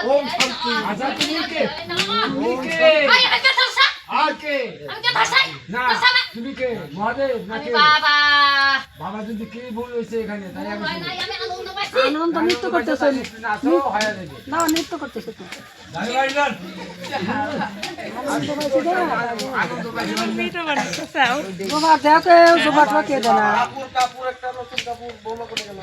ओम शांति आजा तुम्ही के आके না তুমি কে মহাদেব নাকি বাবা বাবা যদি কি ভুল হইছে এখানে তাই আমি আনন্দ নৃত্য করতেছ নাচো হয়া দেবে না নৃত্য করতেছ তো দাঁড়ি বাইলান আনন্দ বাবা দেখো জোবাটা কে দেনা কাপুর একটা নতুন কাপুর বৌমা করে গেল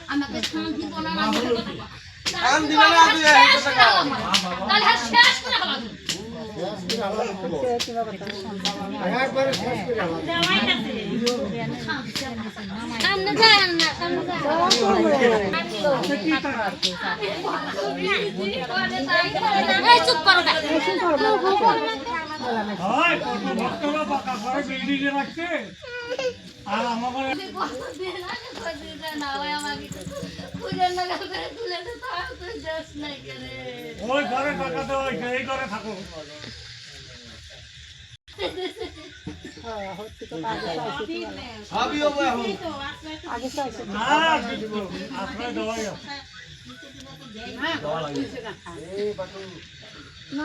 আমাকে শান্তি বলা না কান দিবে না তাহলে শেষ করে হলো একবারে শেষ করে আলো সামনে যান না সামনে এই চুপ করো না হয় কত ভক্তরা পাকা করে বিল্ডিং এ রাখছে আর আমাকে ওই ঘরে টাকা দেওয়া হয়েছে এই ঘরে থাকো না আশ্রয় দেওয়াই আছে না